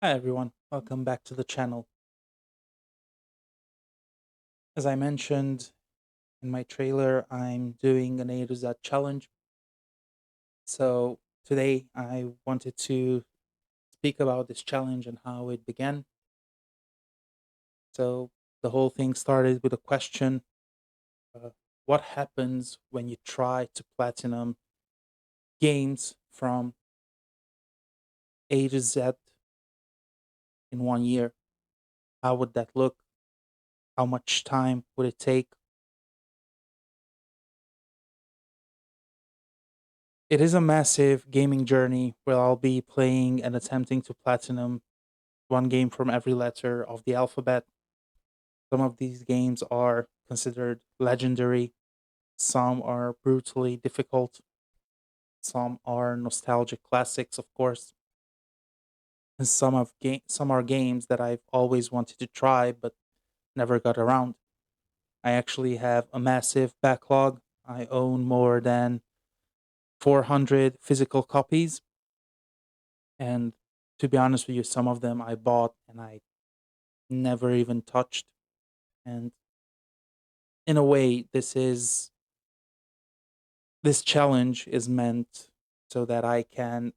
Hi everyone, welcome back to the channel. As I mentioned in my trailer, I'm doing an A to Z challenge. So today I wanted to speak about this challenge and how it began. So the whole thing started with a question: uh, what happens when you try to platinum games from A to Z in 1 year? How would that look? How much time would it take? It is a massive gaming journey where I'll be playing and attempting to platinum one game from every letter of the alphabet. Some of these games are considered legendary, some are brutally difficult, some are nostalgic classics, of course, and some are games that I've always wanted to try but never got around. I actually have a massive backlog. I own more than 400 physical copies, and to be honest with you, some of them I bought and I never even touched. And in a way, this challenge is meant so that I can,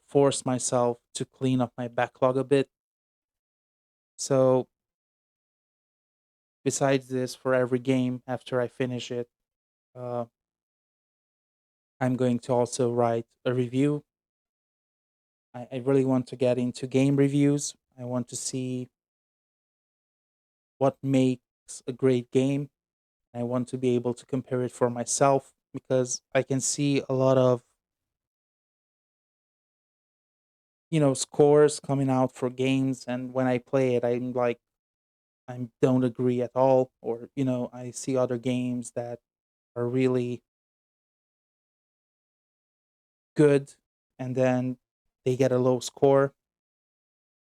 force myself to clean up my backlog a bit. So, besides this, for every game after I finish it, uh, I'm going to also write a review. I really want to get into game reviews. I want to see what makes a great game. I want to be able to compare it for myself because I can see a lot of, scores coming out for games. And when I play it, I'm like, I don't agree at all, or I see other games that are really good, and then they get a low score.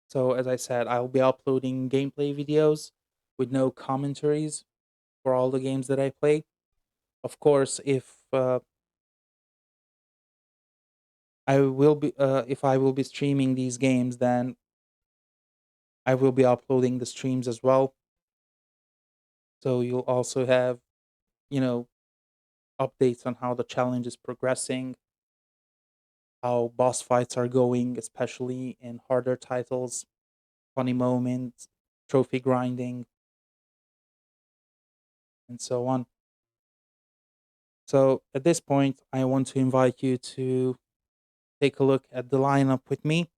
So as I said, I'll be uploading gameplay videos with no commentaries for all the games that I play. Of course, if I will be streaming these games, then I will be uploading the streams as well. So you'll also have you know updates on how the challenge is progressing, how boss fights are going, especially in harder titles, funny moments, trophy grinding, and so on. So at this point, I want to invite you to take a look at the lineup with me.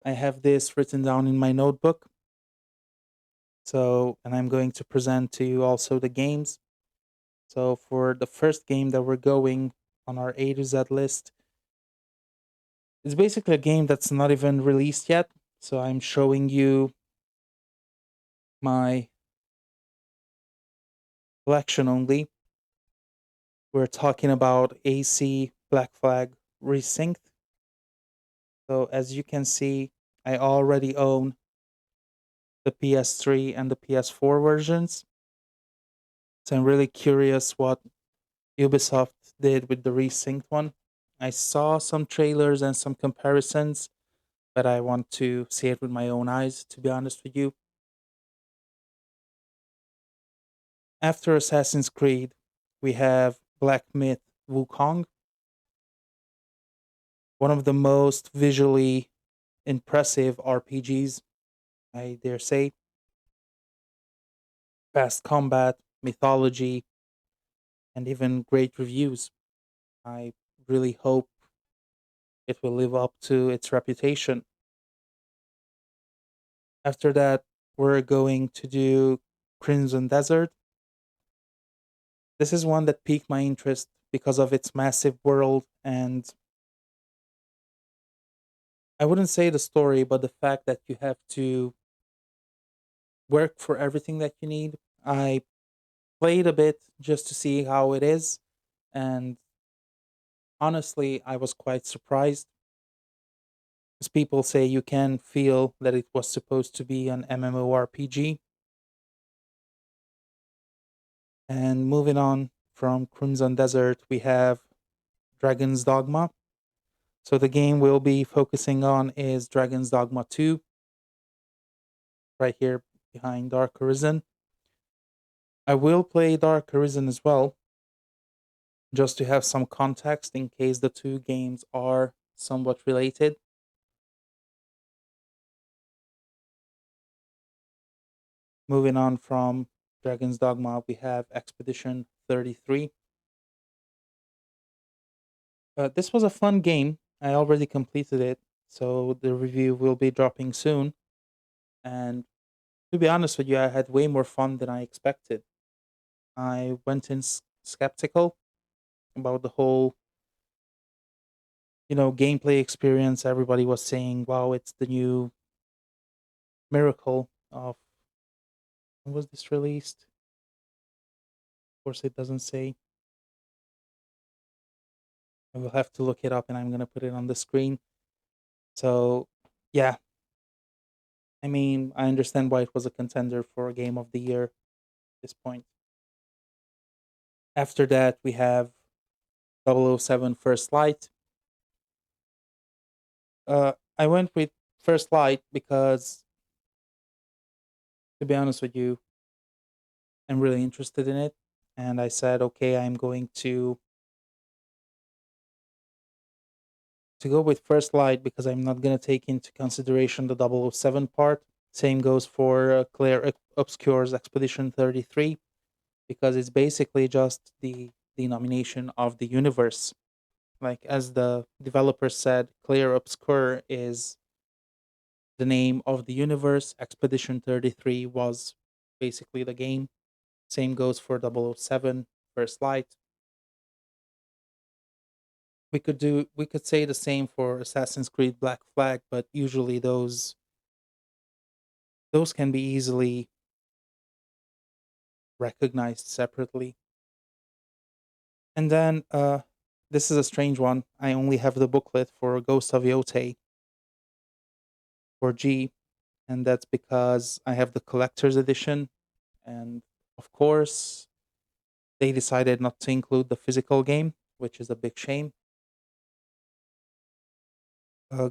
I have this written down in my notebook. So, and I'm going to present to you also the games. So, for the first game that we're going on our A to Z list, it's basically a game that's not even released yet. So, I'm showing you my collection only. We're talking about AC Black Flag Resynched. So as you can see, I already own the PS3 and the PS4 versions. So I'm really curious what Ubisoft did with the Resynced one. I saw some trailers and some comparisons, but I want to see it with my own eyes, to be honest with you. After Assassin's Creed, we have Black Myth Wukong, one of the most visually impressive RPGs, I dare say. Fast combat, mythology, and even great reviews. I really hope it will live up to its reputation. After that, we're going to do Crimson Desert. This is one that piqued my interest because of its massive world, and I wouldn't say the story, but the fact that you have to work for everything that you need. I played a bit just to see how it is, and honestly, I was quite surprised. As people say, you can feel that it was supposed to be an MMORPG. And moving on from Crimson Desert, we have Dragon's Dogma. So the game we'll be focusing on is Dragon's Dogma 2, right here behind Dark Arisen. I will play Dark Arisen as well, just to have some context in case the two games are somewhat related. Moving on from Dragon's Dogma, we have Expedition 33. This was a fun game. I already completed it, so the review will be dropping soon. And to be honest with you, I had way more fun than I expected. I went in skeptical about the whole, gameplay experience. Everybody was saying, "Wow, it's the new miracle of when was this released?" Of course, it doesn't say. I will have to look it up, and I'm gonna put it on the screen. So, yeah, I mean, I understand why it was a contender for a game of the year at this point. After that, we have 007 First Light. I went with First Light because, to be honest with you, I'm really interested in it. And I said, okay, I'm going to go with First Light because I'm not going to take into consideration the 007 part. Same goes for Claire Obscure's Expedition 33 because it's basically just the nomination of the universe. Like as the developer said, Claire Obscure is the name of the universe. Expedition 33 was basically the game. Same goes for 007 First Light. We could say the same for Assassin's Creed Black Flag, but usually those can be easily recognized separately. And then this is a strange one. I only have the booklet for Ghost of Yōtei for G, and that's because I have the collector's edition, and of course they decided not to include the physical game, which is a big shame.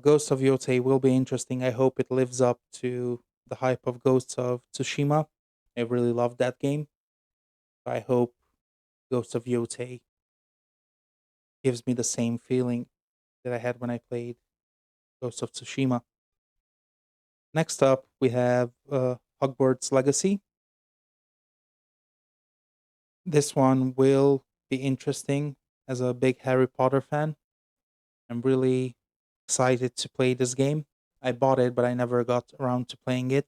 Ghost of Yōtei will be interesting. I hope it lives up to the hype of Ghosts of Tsushima. I really loved that game. I hope Ghost of Yōtei gives me the same feeling that I had when I played Ghost of Tsushima. Next up, we have Hogwarts Legacy. This one will be interesting as a big Harry Potter fan. I'm really excited to play this game. I bought it, but I never got around to playing it.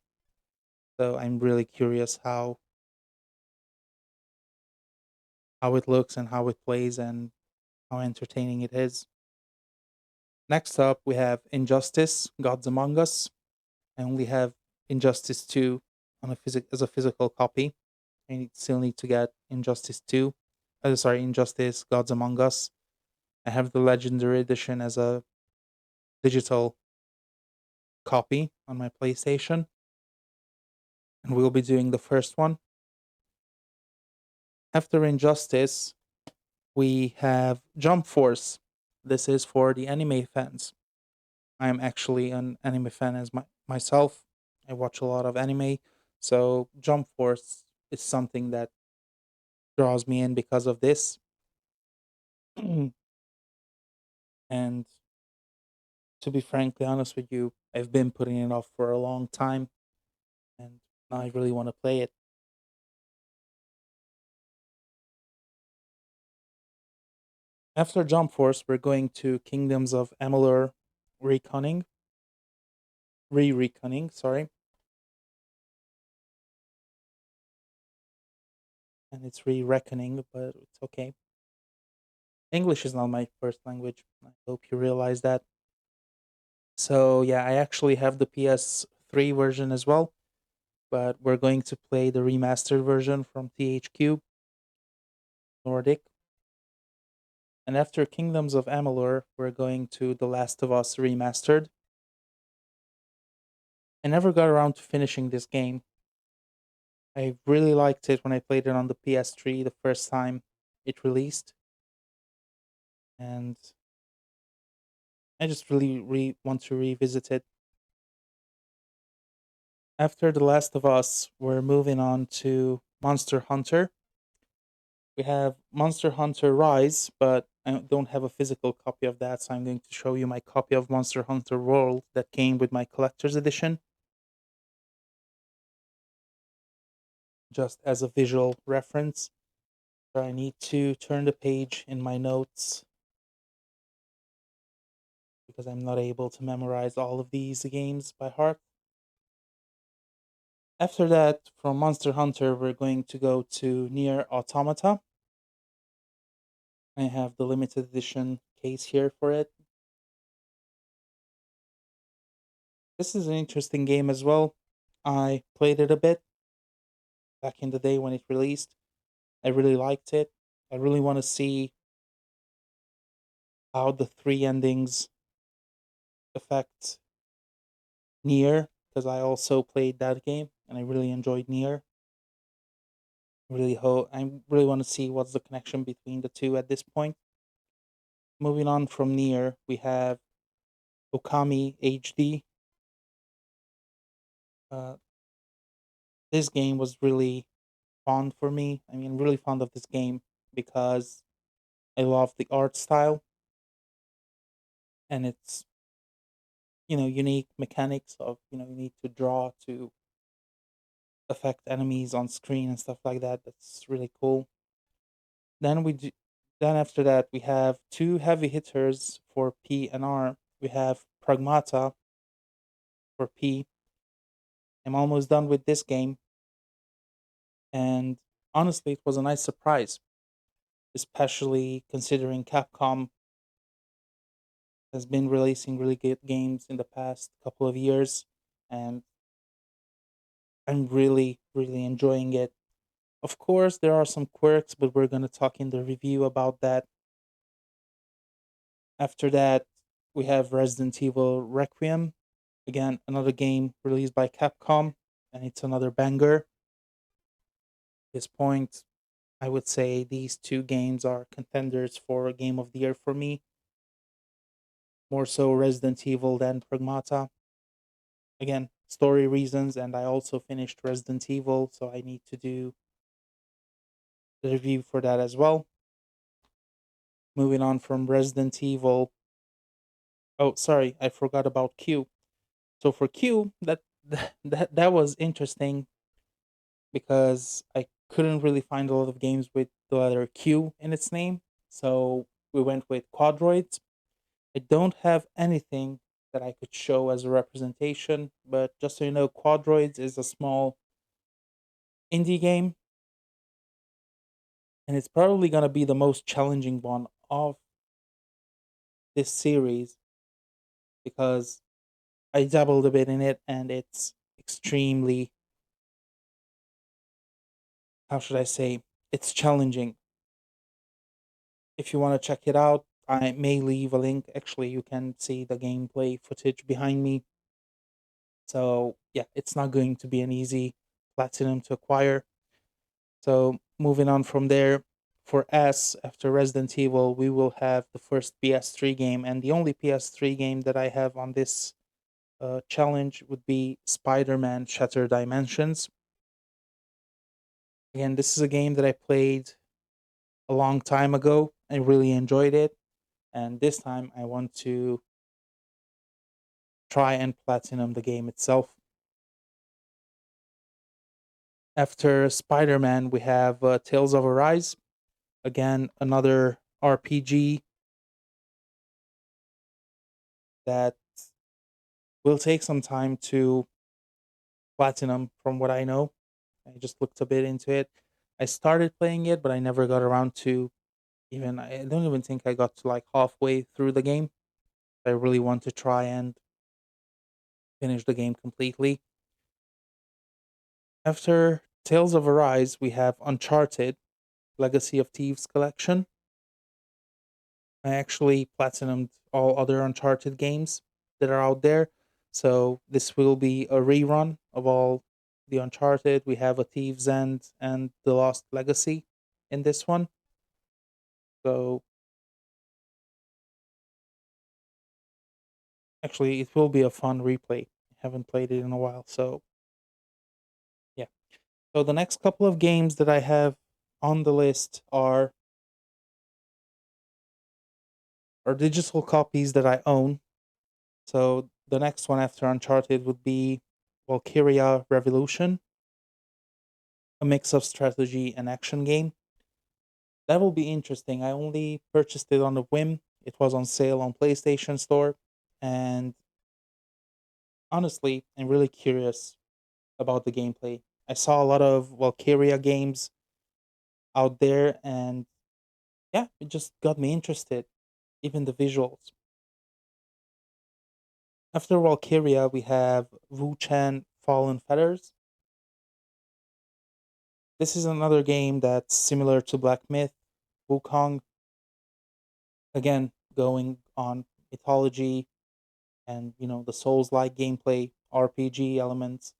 So I'm really curious how it looks and how it plays and how entertaining it is. Next up, we have Injustice: Gods Among Us. I only have Injustice 2 on as a physical copy. Still need to get Injustice 2. Sorry, Injustice: Gods Among Us. I have the Legendary Edition as a digital copy on my PlayStation, and we'll be doing the first one. After Injustice, we have Jump Force. This is for the anime fans. I'm actually an anime fan as myself. I watch a lot of anime, so Jump Force is something that draws me in because of this. And to be frankly honest with you, I've been putting it off for a long time, and now I really want to play it. After Jump Force, we're going to Kingdoms of Amalur Reconning. Reconning, sorry. And it's Reckoning, but it's okay. English is not my first language. I hope you realize that. So yeah, I actually have the PS3 version as well, but we're going to play the remastered version from THQ Nordic. And after Kingdoms of Amalur, we're going to The Last of Us Remastered. I never got around to finishing this game. I really liked it when I played it on the PS3 the first time it released. And I just really want to revisit it. After The Last of Us, we're moving on to Monster Hunter. We have Monster Hunter Rise, but I don't have a physical copy of that, so I'm going to show you my copy of Monster Hunter World that came with my collector's edition, just as a visual reference. So I need to turn the page in my notes because I'm not able to memorize all of these games by heart. After that, from Monster Hunter, we're going to go to NieR Automata. I have the limited edition case here for it. This is an interesting game as well. I played it a bit back in the day when it released. I really liked it. I really want to see how the three endings affect NieR because I also played that game and I really enjoyed NieR. I really want to see what's the connection between the two at this point. Moving on from NieR, we have Ōkami HD. Uh, this game was really fond for me. I mean, really fond of this game because I love the art style and its unique mechanics of you need to draw to affect enemies on screen and stuff like that. That's really cool. Then we do, then after that we have two heavy hitters for P and R. We have Pragmata for P. I'm almost done with this game, and honestly, it was a nice surprise, especially considering Capcom has been releasing really good games in the past couple of years, and I'm really enjoying it. Of course, there are some quirks, but we're going to talk in the review about that. After that, we have Resident Evil Requiem. Again, another game released by Capcom, and it's another banger. At this point, I would say these two games are contenders for Game of the Year for me, more so Resident Evil than Pragmata. Again, story reasons, and I also finished Resident Evil, so I need to do the review for that as well. Moving on from Resident Evil. Oh, sorry, I forgot about Q. So for Q, that was interesting because I couldn't really find a lot of games with the letter Q in its name. So we went with Quadroids. I don't have anything that I could show as a representation, but just so you know, Quadroids is a small indie game, and it's probably going to be the most challenging one of this series because I dabbled a bit in it and it's extremely, how should I say, it's challenging. If you want to check it out, I may leave a link. Actually, you can see the gameplay footage behind me. So, yeah, it's not going to be an easy platinum to acquire. So, moving on from there, for S, after Resident Evil, we will have the first PS3 game. And the only PS3 game that I have on this challenge would be Spider Man Shattered Dimensions. Again, this is a game that I played a long time ago. I really enjoyed it. And this time I want to try and platinum the game itself. After Spider Man, we have Tales of Arise. Again, another RPG that will take some time to platinum, from what I know. I just looked a bit into it. I started playing it, but I never got around to I don't even think I got to like halfway through the game. I really want to try and finish the game completely. After Tales of Arise, we have Uncharted Legacy of Thieves collection. I actually platinumed all other Uncharted games that are out there. So this will be a rerun of all the Uncharted. We have a Thieves End and The Lost Legacy in this one. So Actually, it will be a fun replay. I haven't played it in a while, so yeah. So the next couple of games that I have on the list are digital copies that I own. So the next one after Uncharted would be Valkyria Revolution, a mix of strategy and action game. That will be interesting. I only purchased it on a whim. It was on sale on PlayStation Store, and honestly, I'm really curious about the gameplay. I saw a lot of Valkyria games out there, and yeah, it just got me interested. Even the visuals. After Valkyria, we have Wu-Chan Fallen Feathers. This is another game that's similar to Black Myth, Wukong, again going on mythology and the Souls-like gameplay, RPG elements.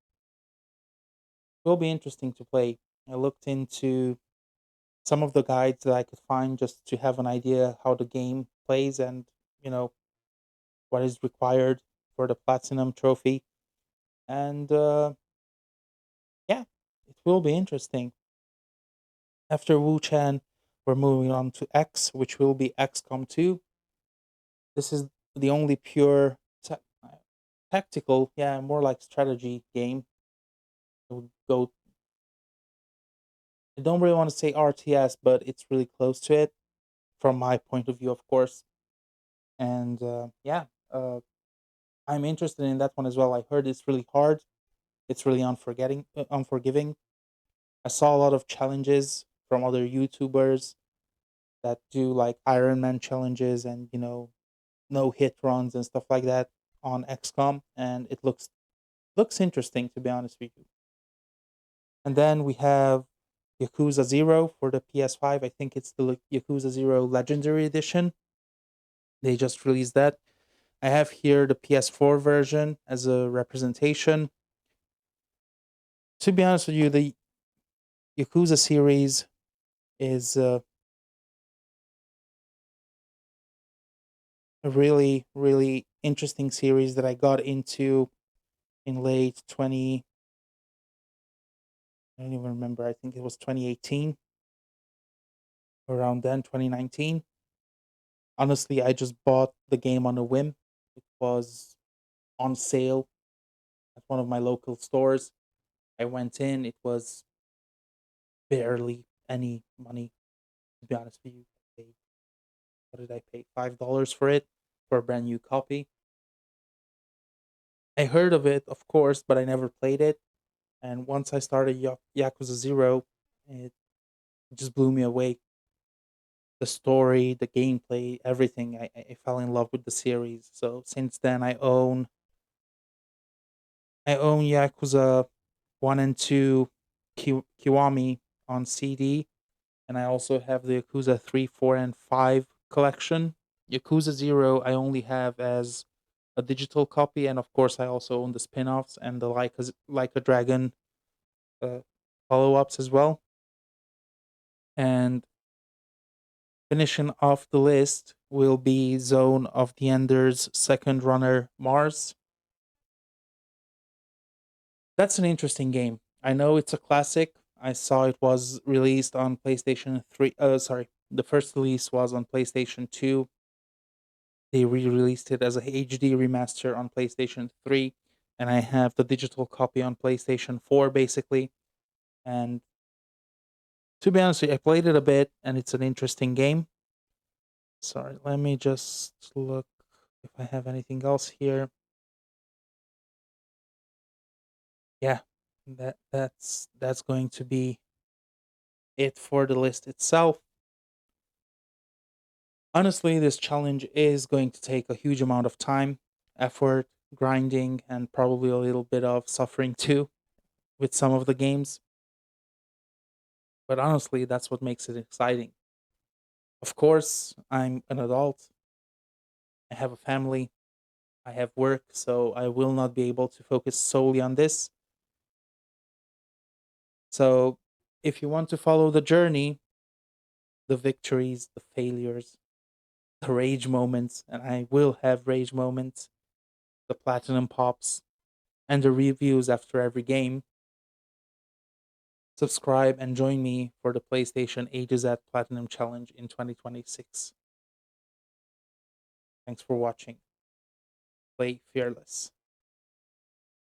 Will be interesting to play. I looked into some of the guides that I could find just to have an idea how the game plays and you know what is required for the platinum trophy. And yeah, it will be interesting. After Wu Chan, we're moving on to X, which will be XCOM 2. This is the only pure tactical, yeah, more like strategy game. I would go. I don't really want to say RTS, but it's really close to it from my point of view, of course. And yeah, uh, I'm interested in that one as well. I heard it's really hard. It's really unforgiving. I saw a lot of challenges from other YouTubers that do like Iron Man challenges and no hit runs and stuff like that on XCOM, and it looks interesting to be honest with you. And then we have Yakuza Zero for the PS5. I think it's the Yakuza Zero Legendary Edition. They just released that. I have here the PS4 version as a representation. To be honest with you, the Yakuza series is a really, really interesting series that I got into in late 20. I don't even remember. I think it was 2018, around then, 2019. Honestly, I just bought the game on a whim. It was on sale at one of my local stores. I went in, it was barely any money, to be honest with you. I paid, what did I pay? $5 for it for a brand new copy. I heard of it, of course, but I never played it. And once I started Yakuza Zero, it just blew me away. The story, the gameplay, everything. I fell in love with the series. So since then, I own Yakuza 1 and 2 Kiwami on CD, and I also have the Yakuza 3, 4, and 5 collection. Yakuza 0 I only have as a digital copy, and of course I also own the spin-offs and the Like a Dragon uh, follow-ups as well. And finishing off the list will be Zone of the Enders second runner Mars. That's an interesting game. I know it's a classic. I saw it was released on PlayStation 3. Sorry. The first release was on PlayStation 2. They re-released it as a HD remaster on PlayStation 3, and I have the digital copy on PlayStation 4 basically. And to be honest, with you, I played it a bit and it's an interesting game. Sorry, let me just look if I have anything else here. Yeah, that's going to be it for the list itself. Honestly, this challenge is going to take a huge amount of time, effort, grinding, and probably a little bit of suffering too with some of the games. But honestly, that's what makes it exciting. Of course, I'm an adult, I have a family, I have work, so I will not be able to focus solely on this. So, if you want to follow the journey, the victories, the failures, the rage moments, and I will have rage moments, the platinum pops, and the reviews after every game, subscribe and join me for the PlayStation A to Z Platinum Challenge in 2026. Thanks for watching. Play fearless.